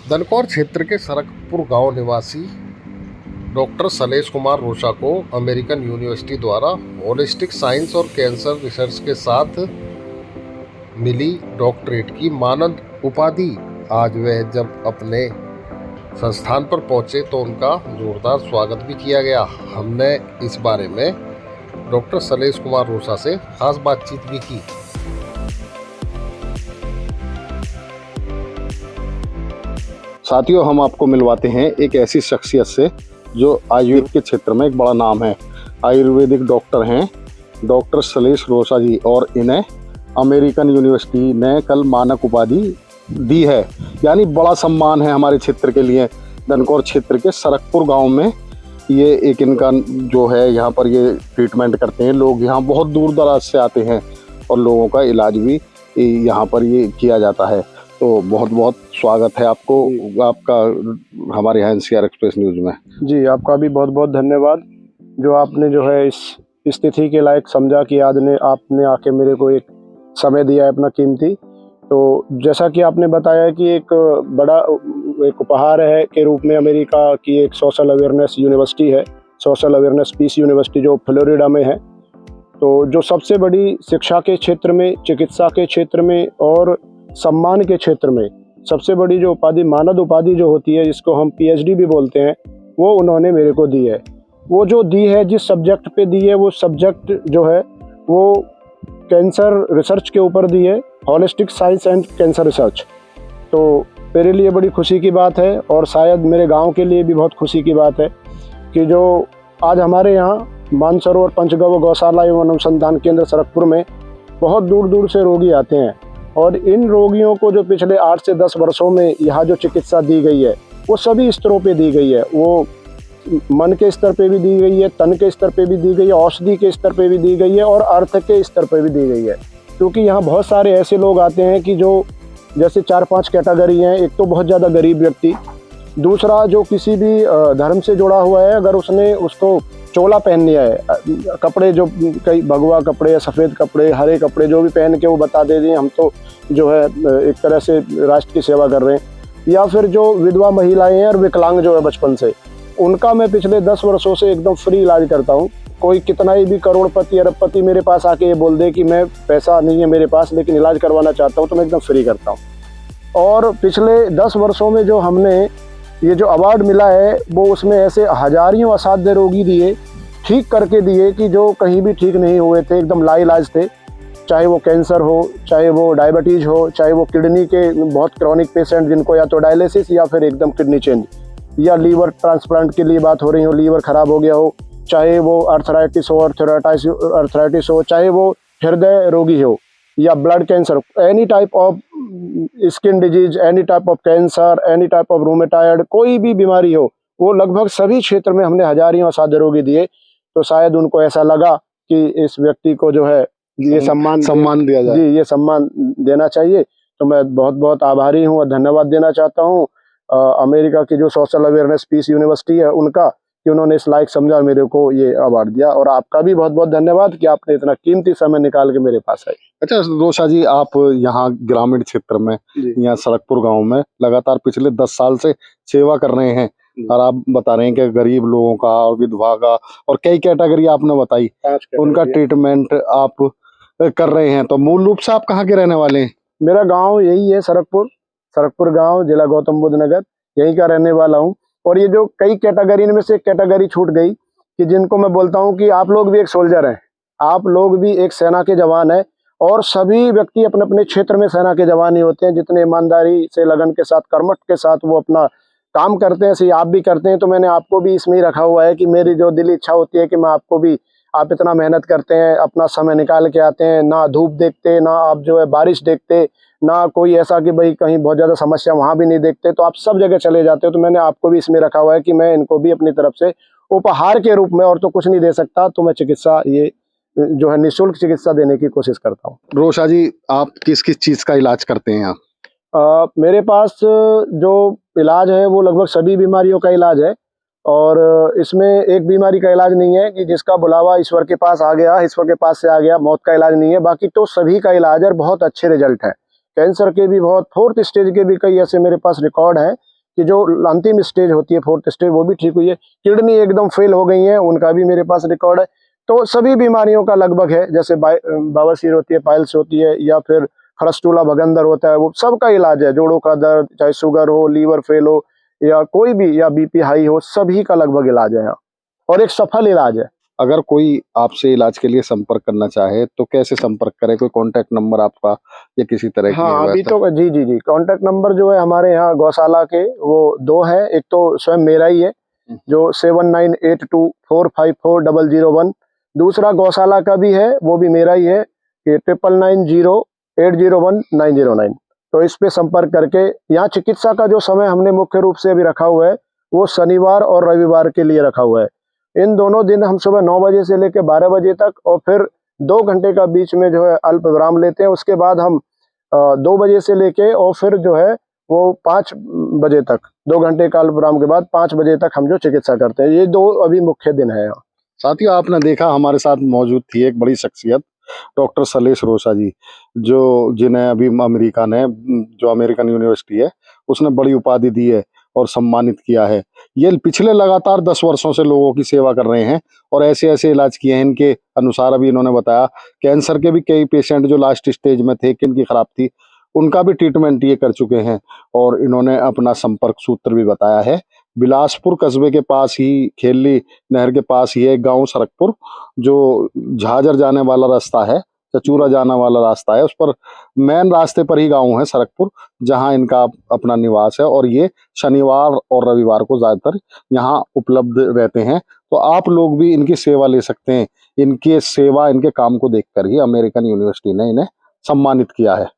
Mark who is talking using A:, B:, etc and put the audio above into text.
A: दनकौर क्षेत्र के सरकपुर गांव निवासी डॉक्टर सलेश कुमार रोशा को अमेरिकन यूनिवर्सिटी द्वारा होलिस्टिक साइंस और कैंसर रिसर्च के साथ मिली डॉक्टरेट की मानद उपाधि। आज वह जब अपने संस्थान पर पहुंचे तो उनका जोरदार स्वागत भी किया गया। हमने इस बारे में डॉक्टर सलेश कुमार रोशा से खास बातचीत भी की। साथियों, हम आपको मिलवाते हैं एक ऐसी शख्सियत से जो आयुर्वेद के क्षेत्र में एक बड़ा नाम है। आयुर्वेदिक डॉक्टर हैं डॉक्टर सलेश रोशा जी, और इन्हें अमेरिकन यूनिवर्सिटी ने कल मानक उपाधि दी है, यानी बड़ा सम्मान है हमारे क्षेत्र के लिए। दनकौर क्षेत्र के सरकपुर गांव में ये एक इनका जो है, यहाँ पर ये ट्रीटमेंट करते हैं। लोग यहाँ बहुत दूर दराज से आते हैं और लोगों का इलाज भी यहाँ पर ये किया जाता है। तो बहुत बहुत स्वागत है आपको, आपका हमारे यहाँ एनसीआर एक्सप्रेस न्यूज़ में।
B: जी, आपका भी बहुत बहुत धन्यवाद जो आपने जो है इस तिथि के लायक समझा कि आज ने आपने आके मेरे को एक समय दिया है अपना कीमती। तो जैसा कि आपने बताया कि एक बड़ा एक उपहार है के रूप में अमेरिका की एक सोशल अवेयरनेस यूनिवर्सिटी है, सोशल अवेयरनेस पीस यूनिवर्सिटी, जो फ्लोरिडा में है। तो जो सबसे बड़ी शिक्षा के क्षेत्र में, चिकित्सा के क्षेत्र में और सम्मान के क्षेत्र में सबसे बड़ी जो उपाधि, मानद उपाधि जो होती है, जिसको हम पीएचडी भी बोलते हैं, वो उन्होंने मेरे को दी है। वो जो दी है, जिस सब्जेक्ट पे दी है, वो सब्जेक्ट जो है वो कैंसर रिसर्च के ऊपर दी है, holistic science and cancer research. तो मेरे लिए बड़ी खुशी की बात है और शायद मेरे गांव के लिए भी बहुत खुशी की बात है कि जो आज हमारे यहाँ मानसरोवर पंचगव्य गौशाला एवं अनुसंधान केंद्र सरकपुर में बहुत दूर दूर से रोगी आते हैं, और इन रोगियों को जो पिछले 8 से 10 वर्षों में यहाँ जो चिकित्सा दी गई है, वो सभी स्तरों पे दी गई है। वो मन के स्तर पे भी दी गई है, तन के स्तर पे भी दी गई है, औषधि के स्तर पे भी दी गई है और अर्थ के स्तर पे भी दी गई है। क्योंकि यहाँ बहुत सारे ऐसे लोग आते हैं कि जो जैसे 4-5 कैटेगरी हैं। एक तो बहुत ज़्यादा गरीब व्यक्ति, दूसरा जो किसी भी धर्म से जुड़ा हुआ है, अगर उसने उसको चोला पहन लिया है, कपड़े जो कई भगवा कपड़े या सफ़ेद कपड़े, हरे कपड़े जो भी पहन के वो बता दे रही हैं हम तो जो है एक तरह से राष्ट्र की सेवा कर रहे हैं। या फिर जो विधवा महिलाएं हैं और विकलांग जो है बचपन से, उनका मैं पिछले 10 वर्षों से एकदम फ्री इलाज करता हूँ। कोई कितना ही भी करोड़पति अरबपति मेरे पास आके ये बोल दे कि मैं पैसा नहीं है मेरे पास लेकिन इलाज करवाना चाहता हूँ, तो मैं एकदम फ्री करता हूँ। और पिछले 10 वर्षों में जो हमने ये जो अवार्ड मिला है, वो उसमें ऐसे हजारियों असाध्य रोगी दिए, ठीक करके दिए कि जो कहीं भी ठीक नहीं हुए थे, एकदम लाइलाज थे। चाहे वो कैंसर हो, चाहे वो डायबिटीज़ हो, चाहे वो किडनी के बहुत क्रॉनिक पेशेंट जिनको या तो डायलिसिस या फिर एकदम किडनी चेंज, या लीवर ट्रांसप्लांट के लिए बात हो रही हो, लीवर ख़राब हो गया हो, चाहे वो अर्थराइटिस हो, अर्थराइटिस हो, चाहे वो हृदय रोगी हो या blood cancer, any type of skin disease, any type of cancer, any type of rheumatoid, कोई भी बीमारी हो, वो लगभग सभी क्षेत्र में हमने हजारियों असाध्य रोगी दिए। तो शायद उनको ऐसा लगा कि इस व्यक्ति को जो है ये सम्मान दिया जाए, जी ये सम्मान देना चाहिए। तो मैं बहुत बहुत आभारी हूँ और धन्यवाद देना चाहता हूँ अमेरिका की जो सोशल अवेयरनेस पीस यूनिवर्सिटी है उनका, कि उन्होंने इस लायक समझा मेरे को ये अवार्ड दिया। और आपका भी बहुत बहुत धन्यवाद कि आपने इतना कीमती समय निकाल के मेरे पास आए।
A: अच्छा रोशा जी, आप यहाँ ग्रामीण क्षेत्र में, यहाँ सरकपुर गांव में लगातार पिछले 10 साल से सेवा कर रहे हैं, और आप बता रहे हैं कि गरीब लोगों का और विधवा का और कई कैटेगरी आपने बताई, उनका ट्रीटमेंट आप कर रहे हैं। तो मूल रूप से आप कहाँ के रहने वाले हैं?
B: मेरा गांव यही है, सरकपुर गांव, जिला गौतम बुद्ध नगर, यहीं का रहने वाला हूँ। और ये जो कई कैटेगरी में से एक कैटेगरी छूट गई कि जिनको मैं बोलता हूँ कि आप लोग भी एक सोल्जर हैं, आप लोग भी एक सेना के जवान हैं। और सभी व्यक्ति अपने अपने क्षेत्र में सेना के जवान ही होते हैं, जितने ईमानदारी से, लगन के साथ, कर्मठ के साथ वो अपना काम करते हैं, ऐसे आप भी करते हैं। तो मैंने आपको भी इसमें ही रखा हुआ है कि मेरी जो दिली इच्छा होती है कि मैं आपको भी, आप इतना मेहनत करते हैं, अपना समय निकाल के आते हैं, ना धूप देखते, ना आप जो है बारिश देखते, ना कोई ऐसा कि भाई कहीं बहुत ज़्यादा समस्या वहाँ भी नहीं देखते, तो आप सब जगह चले जाते हो। तो मैंने आपको भी इसमें रखा हुआ है कि मैं इनको भी अपनी तरफ से उपहार के रूप में, और तो कुछ नहीं दे सकता, तो मैं चिकित्सा ये जो है निःशुल्क चिकित्सा देने की कोशिश करता हूँ।
A: रोशा जी, आप किस किस चीज़ का इलाज करते हैं यहाँ?
B: मेरे पास जो इलाज है वो लगभग सभी बीमारियों का इलाज है। और इसमें एक बीमारी का इलाज नहीं है कि जिसका बुलावा ईश्वर के पास आ गया, ईश्वर के पास से आ गया, मौत का इलाज नहीं है। बाकी तो सभी का इलाज है और बहुत अच्छे रिजल्ट है। कैंसर के भी बहुत, 4th स्टेज के भी कई ऐसे मेरे पास रिकॉर्ड हैं कि जो अंतिम स्टेज होती है, 4th स्टेज, वो भी ठीक हुई है। किडनी एकदम फेल हो गई है, उनका भी मेरे पास रिकॉर्ड है। तो सभी बीमारियों का लगभग है, जैसे बवासीर होती है, पाइल्स होती है, या फिर खरस्टूला भगंदर होता है, वो सबका इलाज है। जोड़ों का दर्द, चाहे शुगर हो, लीवर फेल हो, या कोई भी, या बीपी हाई हो, सभी का लगभग इलाज है यहाँ, और एक सफल इलाज है।
A: अगर कोई आपसे इलाज के लिए संपर्क करना चाहे तो कैसे संपर्क करे? कोई कांटेक्ट नंबर आपका या किसी तरह की
B: हाँ, अभी
A: व्यवस्था?
B: तो जी जी जी, कांटेक्ट नंबर जो है हमारे यहाँ गौशाला के, वो 2 है। एक तो स्वयं मेरा ही है, जो 7982454001। दूसरा गौशाला का भी है, वो भी मेरा ही है, कि 9990801909। तो इस पे संपर्क करके, यहाँ चिकित्सा का जो समय हमने मुख्य रूप से अभी रखा हुआ है, वो शनिवार और रविवार के लिए रखा हुआ है। इन दोनों दिन हम सुबह 9 बजे से लेकर 12 बजे तक, और फिर 2 घंटे का बीच में जो है अल्प विराम लेते हैं। उसके बाद हम 2 बजे से लेके, और फिर जो है वो 5 बजे तक, 2 घंटे का अल्प विराम के बाद 5 बजे तक हम जो चिकित्सा करते हैं। ये 2 अभी मुख्य दिन है यहाँ।
A: साथियों, आपने देखा हमारे साथ मौजूद थी एक बड़ी शख्सियत, डॉक्टर सलेश रोसा जी, जो जिन्हें अभी अमेरिका ने, जो अमेरिकन यूनिवर्सिटी है, उसने बड़ी उपाधि दी है और सम्मानित किया है। ये पिछले लगातार 10 वर्षों से लोगों की सेवा कर रहे हैं और ऐसे ऐसे इलाज किए हैं। इनके अनुसार अभी इन्होंने बताया कैंसर के भी कई पेशेंट जो लास्ट स्टेज में थे, किडनी खराब थी, उनका भी ट्रीटमेंट ये कर चुके हैं। और इन्होंने अपना संपर्क सूत्र भी बताया है। बिलासपुर कस्बे के पास ही, खेली नहर के पास ही है एक गाँव सरकपुर, जो झाझर जाने वाला रास्ता है, चचूरा जाने वाला रास्ता है, उस पर मेन रास्ते पर ही गाँव है सरकपुर, जहाँ इनका अपना निवास है। और ये शनिवार और रविवार को ज़्यादातर यहाँ उपलब्ध रहते हैं। तो आप लोग भी इनकी सेवा ले सकते हैं। इनकी सेवा, इनके काम को देखकर ही अमेरिकन यूनिवर्सिटी ने इन्हें सम्मानित किया है।